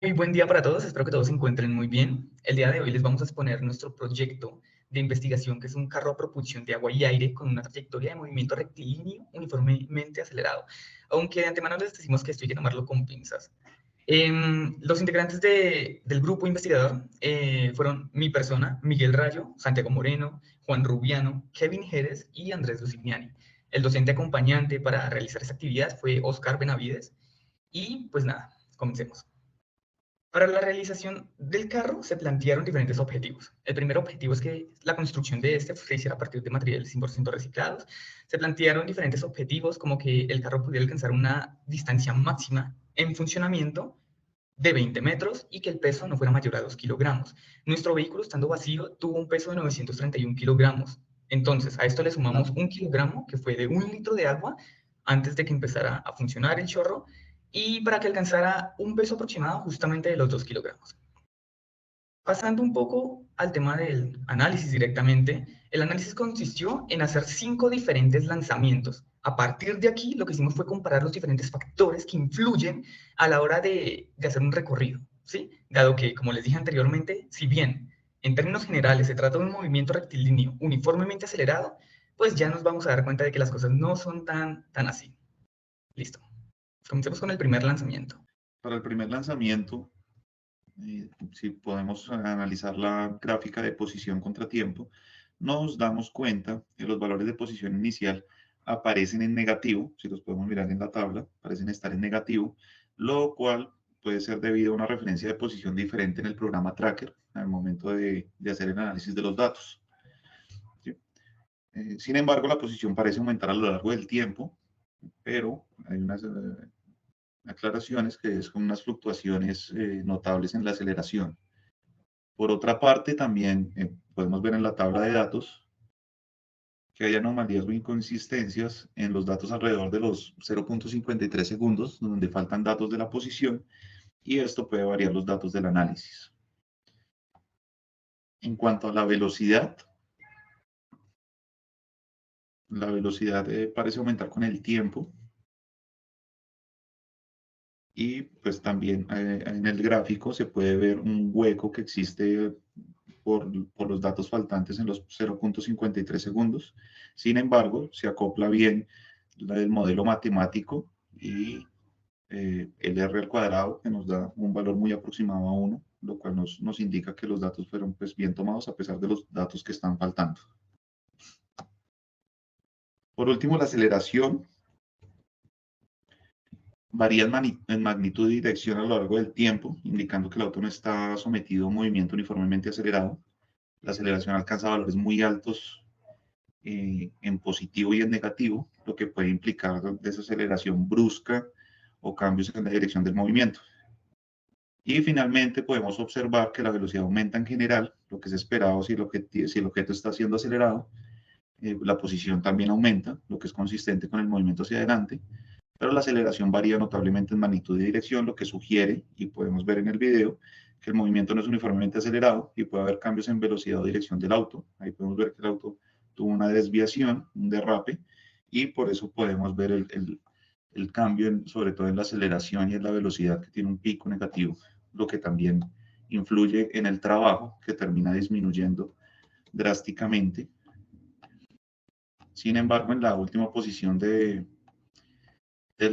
Muy buen día para todos, espero que todos se encuentren muy bien. El día de hoy les vamos a exponer nuestro proyecto de investigación, que es un carro a propulsión de agua y aire con una trayectoria de movimiento rectilíneo uniformemente acelerado, aunque de antemano les decimos que esto hay que tomarlo con pinzas. Los integrantes del grupo investigador fueron mi persona, Miguel Rayo, Santiago Moreno, Juan Rubiano, Kevin Jerez y Andrés Lucignani. El docente acompañante para realizar esta actividad fue Oscar Benavides. Y pues nada, comencemos. Para la realización del carro se plantearon diferentes objetivos. El primer objetivo es que la construcción de este se hiciera a partir de materiales 100% reciclados. Se plantearon diferentes objetivos como que el carro pudiera alcanzar una distancia máxima en funcionamiento de 20 metros y que el peso no fuera mayor a 2 kilogramos. Nuestro vehículo, estando vacío, tuvo un peso de 931 kilogramos. Entonces, a esto le sumamos 1 kilogramo, que fue de 1 litro de agua, antes de que empezara a funcionar el chorro, y para que alcanzara un peso aproximado justamente de los 2 kilogramos. Pasando un poco al tema del análisis directamente, el análisis consistió en hacer 5 diferentes lanzamientos. A partir de aquí, lo que hicimos fue comparar los diferentes factores que influyen a la hora de hacer un recorrido, ¿sí? Dado que, como les dije anteriormente, si bien en términos generales se trata de un movimiento rectilíneo uniformemente acelerado, pues ya nos vamos a dar cuenta de que las cosas no son tan así. Listo. Comencemos con el primer lanzamiento. Para el primer lanzamiento, si podemos analizar la gráfica de posición contra tiempo, nos damos cuenta que los valores de posición inicial aparecen en negativo, si los podemos mirar en la tabla, parecen estar en negativo, lo cual puede ser debido a una referencia de posición diferente en el programa Tracker al momento de hacer el análisis de los datos. ¿Sí? Sin embargo, la posición parece aumentar a lo largo del tiempo, pero hay unas aclaraciones que es con unas fluctuaciones notables en la aceleración. Por otra parte, también podemos ver en la tabla de datos que hay anomalías o inconsistencias en los datos alrededor de los 0.53 segundos, donde faltan datos de la posición, y esto puede variar los datos del análisis. En cuanto a la velocidad parece aumentar con el tiempo, y pues también en el gráfico se puede ver un hueco que existe por los datos faltantes en los 0.53 segundos. Sin embargo, se acopla bien el modelo matemático y el R al cuadrado, que nos da un valor muy aproximado a 1, lo cual nos indica que los datos fueron pues, bien tomados a pesar de los datos que están faltando. Por último, la aceleración varía en magnitud y dirección a lo largo del tiempo, indicando que el auto no está sometido a un movimiento uniformemente acelerado. La aceleración alcanza valores muy altos en positivo y en negativo, lo que puede implicar desaceleración brusca o cambios en la dirección del movimiento. Y finalmente podemos observar que la velocidad aumenta en general, lo que es esperado si el objeto está siendo acelerado. La posición también aumenta, lo que es consistente con el movimiento hacia adelante, pero la aceleración varía notablemente en magnitud y dirección, lo que sugiere, y podemos ver en el video, que el movimiento no es uniformemente acelerado y puede haber cambios en velocidad o dirección del auto. Ahí podemos ver que el auto tuvo una desviación, un derrape, y por eso podemos ver el cambio, sobre todo en la aceleración y en la velocidad, que tiene un pico negativo, lo que también influye en el trabajo, que termina disminuyendo drásticamente. Sin embargo, en la última posición del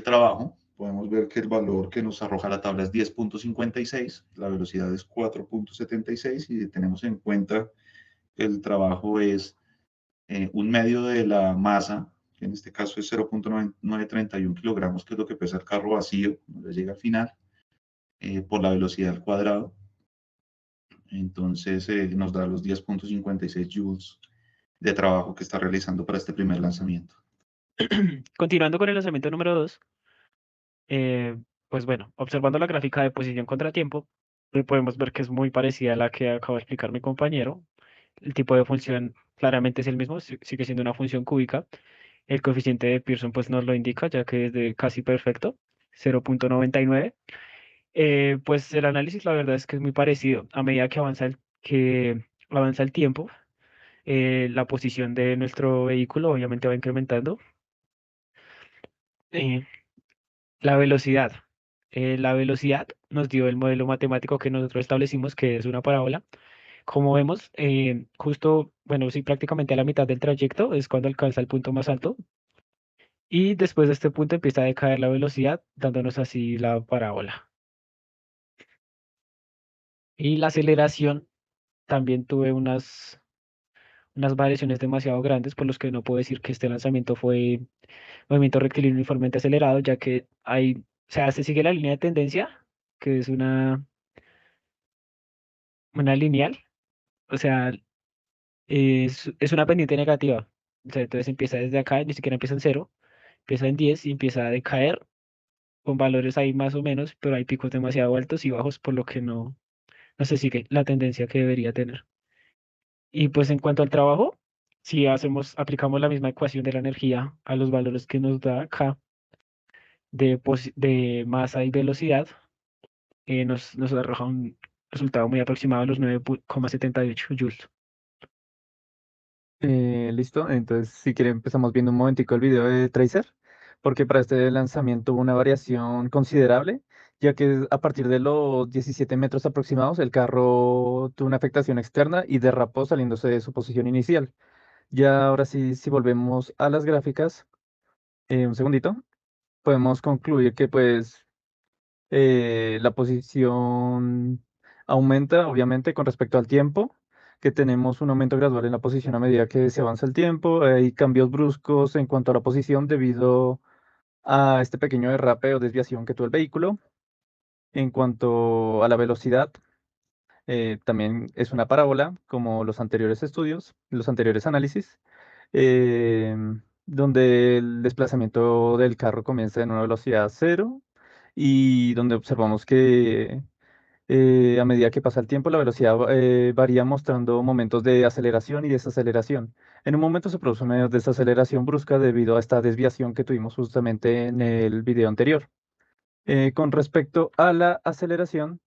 trabajo, podemos ver que el valor que nos arroja la tabla es 10.56, la velocidad es 4.76, y si tenemos en cuenta que el trabajo es un medio de la masa, que en este caso es 0.931 kilogramos, que es lo que pesa el carro vacío, cuando llega al final, por la velocidad al cuadrado. Entonces nos da los 10.56 joules de trabajo que está realizando para este primer lanzamiento. Continuando con el lanzamiento número 2, pues bueno, observando la gráfica de posición contratiempo, podemos ver que es muy parecida a la que acaba de explicar mi compañero. El tipo de función claramente es el mismo, sigue siendo una función cúbica. El coeficiente de Pearson pues nos lo indica, ya que es de casi perfecto, 0.99. Pues el análisis la verdad es que es muy parecido. A medida que avanza el tiempo, la posición de nuestro vehículo obviamente va incrementando. Eh, la velocidad La velocidad nos dio el modelo matemático que nosotros establecimos, que es una parábola. Como vemos, justo, bueno, sí, prácticamente a la mitad del trayecto es cuando alcanza el punto más alto. Y después de este punto empieza a decaer la velocidad, dándonos así la parábola. Y la aceleración, también tuve unas variaciones demasiado grandes, por los que no puedo decir que este lanzamiento fue movimiento rectilíneo uniformemente acelerado, ya que hay, o sea, se sigue la línea de tendencia, que es una lineal, o sea, es una pendiente negativa. O sea, entonces empieza desde acá, ni siquiera empieza en cero, empieza en 10 y empieza a decaer con valores ahí más o menos, pero hay picos demasiado altos y bajos, por lo que no se sigue la tendencia que debería tener. Y pues en cuanto al trabajo, si aplicamos la misma ecuación de la energía a los valores que nos da acá de masa y velocidad, nos arroja un resultado muy aproximado a los 9,78 joules. Listo, entonces si quieren empezamos viendo un momentico el video de Tracer, porque para este lanzamiento hubo una variación considerable, ya que a partir de los 17 metros aproximados el carro tuvo una afectación externa y derrapó saliéndose de su posición inicial. Ya ahora sí, si volvemos a las gráficas, un segundito, podemos concluir que pues la posición aumenta, obviamente, con respecto al tiempo, que tenemos un aumento gradual en la posición a medida que se avanza el tiempo. Hay cambios bruscos en cuanto a la posición debido a este pequeño derrape o desviación que tuvo el vehículo. En cuanto a la velocidad, también es una parábola, como los anteriores estudios, los anteriores análisis, donde el desplazamiento del carro comienza en una velocidad cero y donde observamos que a medida que pasa el tiempo, la velocidad varía mostrando momentos de aceleración y desaceleración. En un momento se produce una desaceleración brusca debido a esta desviación que tuvimos justamente en el video anterior. Con respecto a la aceleración,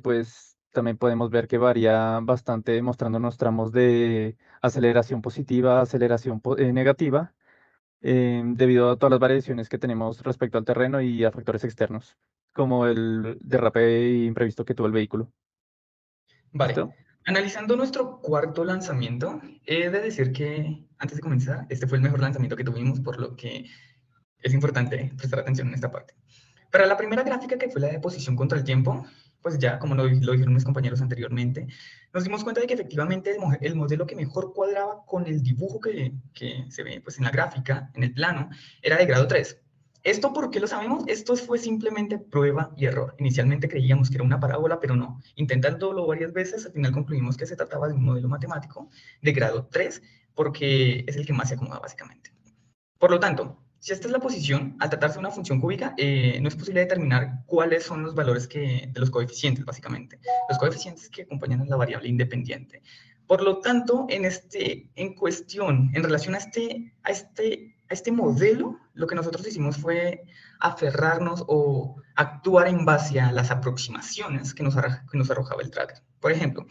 pues también podemos ver que varía bastante mostrándonos tramos de aceleración positiva, aceleración negativa, debido a todas las variaciones que tenemos respecto al terreno y a factores externos, como el derrape imprevisto que tuvo el vehículo. Vale. ¿Listo? Analizando nuestro cuarto lanzamiento, he de decir que, antes de comenzar, este fue el mejor lanzamiento que tuvimos, por lo que es importante prestar atención en esta parte. Para la primera gráfica, que fue la de posición contra el tiempo, pues ya, como lo dijeron mis compañeros anteriormente, nos dimos cuenta de que efectivamente el modelo que mejor cuadraba con el dibujo que se ve pues, en la gráfica, en el plano, era de grado 3. ¿Esto por qué lo sabemos? Esto fue simplemente prueba y error. Inicialmente creíamos que era una parábola, pero no. Intentándolo varias veces, al final concluimos que se trataba de un modelo matemático de grado 3, porque es el que más se acomoda básicamente. Por lo tanto, si esta es la posición, al tratarse de una función cúbica, no es posible determinar cuáles son los valores de los coeficientes, básicamente. Los coeficientes que acompañan a la variable independiente. Por lo tanto, en cuestión, en relación a este modelo, lo que nosotros hicimos fue aferrarnos o actuar en base a las aproximaciones que nos arrojaba el tracker. Por ejemplo,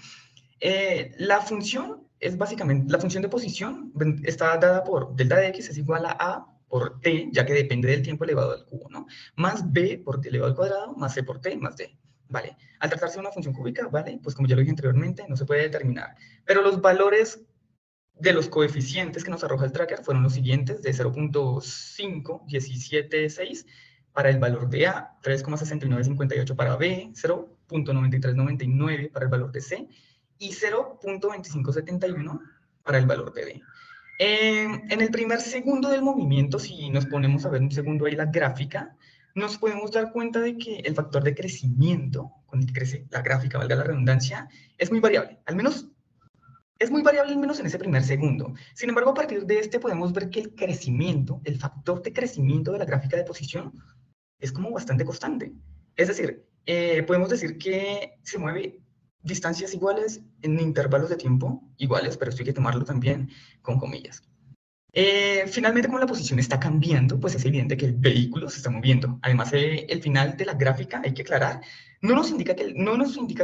la función es básicamente, la función de posición está dada por delta de x es igual a por t, ya que depende del tiempo elevado al cubo, ¿no? Más b por t elevado al cuadrado, más c por t, más d, ¿vale? Al tratarse de una función cúbica, ¿vale? Pues como ya lo dije anteriormente, no se puede determinar. Pero los valores de los coeficientes que nos arroja el tracker fueron los siguientes, de 0.517.6 para el valor de A, 3,6958 para B, 0.9399 para el valor de C, y 0.2571 para el valor de D. En el primer segundo del movimiento, si nos ponemos a ver un segundo ahí la gráfica, nos podemos dar cuenta de que el factor de crecimiento, con el que crece la gráfica, valga la redundancia, es muy variable, al menos en ese primer segundo. Sin embargo, a partir de este podemos ver que el crecimiento, el factor de crecimiento de la gráfica de posición es como bastante constante. Es decir, podemos decir que se mueve distancias iguales en intervalos de tiempo iguales, pero esto hay que tomarlo también con comillas. Finalmente, como la posición está cambiando, pues es evidente que el vehículo se está moviendo. Además, el final de la gráfica, hay que aclarar, no nos indica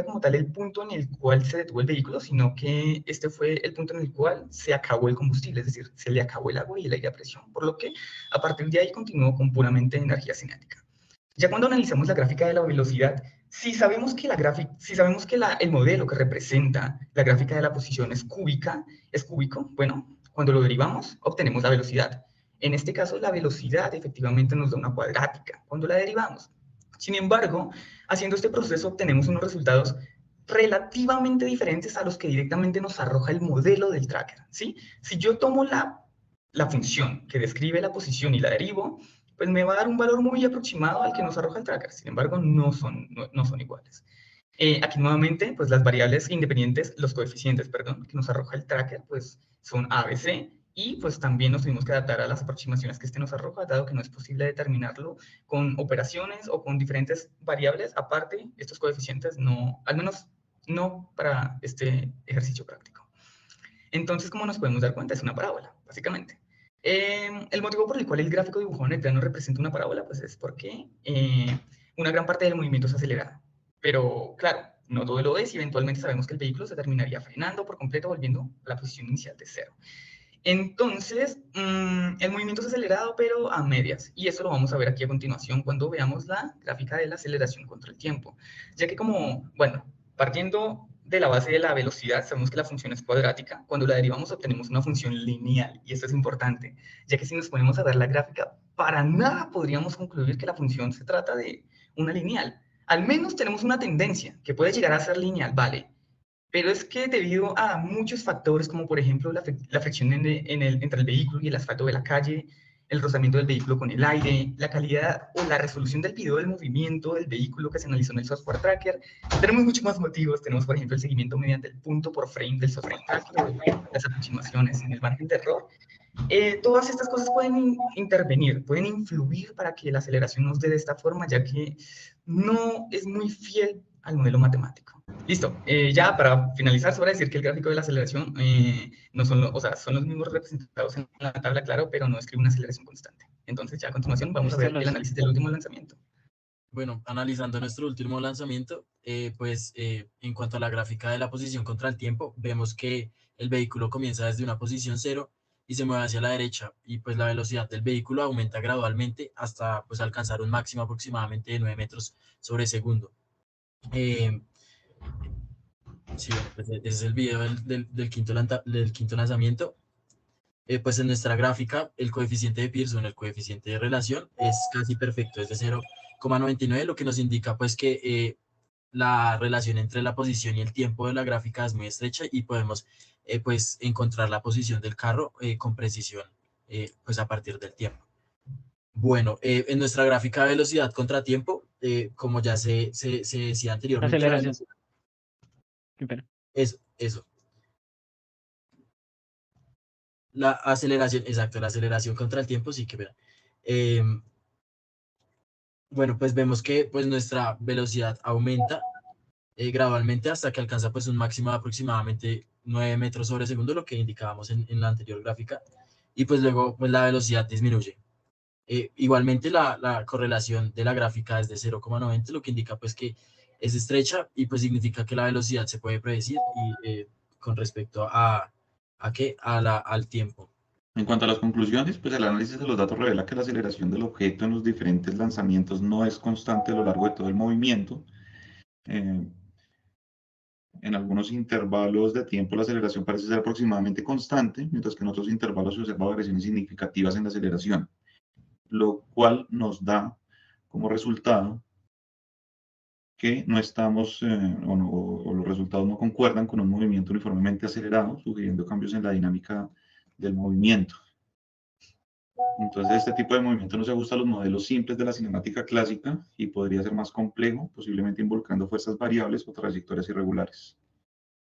como tal el punto en el cual se detuvo el vehículo, sino que este fue el punto en el cual se acabó el combustible, es decir, se le acabó el agua y el aire a presión, por lo que a partir de ahí continuó con puramente energía cinética. Ya cuando analizamos la gráfica de la velocidad, si sabemos que, el modelo que representa la gráfica de la posición es cúbico, bueno, cuando lo derivamos, obtenemos la velocidad. En este caso, la velocidad efectivamente nos da una cuadrática cuando la derivamos. Sin embargo, haciendo este proceso obtenemos unos resultados relativamente diferentes a los que directamente nos arroja el modelo del tracker, ¿sí? Si yo tomo la función que describe la posición y la derivo, pues me va a dar un valor muy aproximado al que nos arroja el tracker. Sin embargo, no son iguales. Aquí nuevamente, pues las variables independientes, los coeficientes, perdón, que nos arroja el tracker, pues son A, B, C, y pues también nos tuvimos que adaptar a las aproximaciones que este nos arroja, dado que no es posible determinarlo con operaciones o con diferentes variables. Aparte, estos coeficientes no, al menos no para este ejercicio práctico. Entonces, como nos podemos dar cuenta, es una parábola, básicamente. El motivo por el cual el gráfico dibujado en el plano representa una parábola, pues es porque una gran parte del movimiento es acelerada. Pero, claro, no todo lo es y eventualmente sabemos que el vehículo se terminaría frenando por completo, volviendo a la posición inicial de cero. Entonces, el movimiento es acelerado, pero a medias. Y eso lo vamos a ver aquí a continuación cuando veamos la gráfica de la aceleración contra el tiempo. Ya que como, bueno, partiendo de la base de la velocidad, sabemos que la función es cuadrática. Cuando la derivamos obtenemos una función lineal. Y esto es importante, ya que si nos ponemos a ver la gráfica, para nada podríamos concluir que la función se trata de una lineal. Al menos tenemos una tendencia que puede llegar a ser lineal, ¿vale? Pero es que debido a muchos factores, como por ejemplo la fricción entre el vehículo y el asfalto de la calle, el rozamiento del vehículo con el aire, la calidad o la resolución del video del movimiento del vehículo que se analizó en el software tracker, tenemos muchos más motivos. Tenemos, por ejemplo, el seguimiento mediante el punto por frame del software tracker, las aproximaciones en el margen de error. Todas estas cosas pueden intervenir, pueden influir para que la aceleración nos dé de esta forma, ya que no es muy fiel al modelo matemático. Listo, ya para finalizar, sobra decir que el gráfico de la aceleración no son, son los mismos representados en la tabla, claro, pero no describe una aceleración constante. Entonces, ya a continuación vamos a ver el análisis del último lanzamiento. Bueno, analizando nuestro último lanzamiento, en cuanto a la gráfica de la posición contra el tiempo, vemos que el vehículo comienza desde una posición 0 y se mueve hacia la derecha, y pues la velocidad del vehículo aumenta gradualmente hasta pues alcanzar un máximo aproximadamente de 9 metros sobre segundo. Sí, bueno, pues ese es el video del quinto lanzamiento. Pues en nuestra gráfica, el coeficiente de Pearson, el coeficiente de relación, es casi perfecto, es de 0,99, lo que nos indica pues que la relación entre la posición y el tiempo de la gráfica es muy estrecha y podemos pues encontrar la posición del carro con precisión pues a partir del tiempo. Bueno, en nuestra gráfica de velocidad contra tiempo, como ya se decía anteriormente, Aceleración. Eso. La aceleración, exacto, la aceleración contra el tiempo, sí que verá. Bueno, pues vemos que pues nuestra velocidad aumenta gradualmente hasta que alcanza pues un máximo de aproximadamente 9 metros sobre segundo, lo que indicábamos en la anterior gráfica, y pues luego pues la velocidad disminuye. Igualmente la correlación de la gráfica es de 0,90, lo que indica pues que es estrecha y pues significa que la velocidad se puede predecir y con respecto al tiempo. En cuanto a las conclusiones, pues el análisis de los datos revela que la aceleración del objeto en los diferentes lanzamientos no es constante a lo largo de todo el movimiento. En algunos intervalos de tiempo la aceleración parece ser aproximadamente constante, mientras que en otros intervalos se observan variaciones significativas en la aceleración, lo cual nos da como resultado que no estamos, o los resultados no concuerdan con un movimiento uniformemente acelerado, sugiriendo cambios en la dinámica del movimiento. Entonces, este tipo de movimiento no se ajusta a los modelos simples de la cinemática clásica y podría ser más complejo, posiblemente involucrando fuerzas variables o trayectorias irregulares.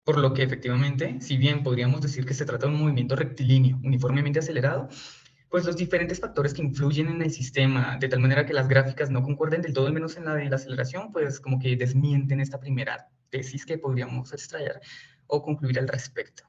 Por lo que efectivamente, si bien podríamos decir que se trata de un movimiento rectilíneo uniformemente acelerado, pues los diferentes factores que influyen en el sistema, de tal manera que las gráficas no concuerden del todo, al menos en la de la aceleración, pues como que desmienten esta primera tesis que podríamos extraer o concluir al respecto.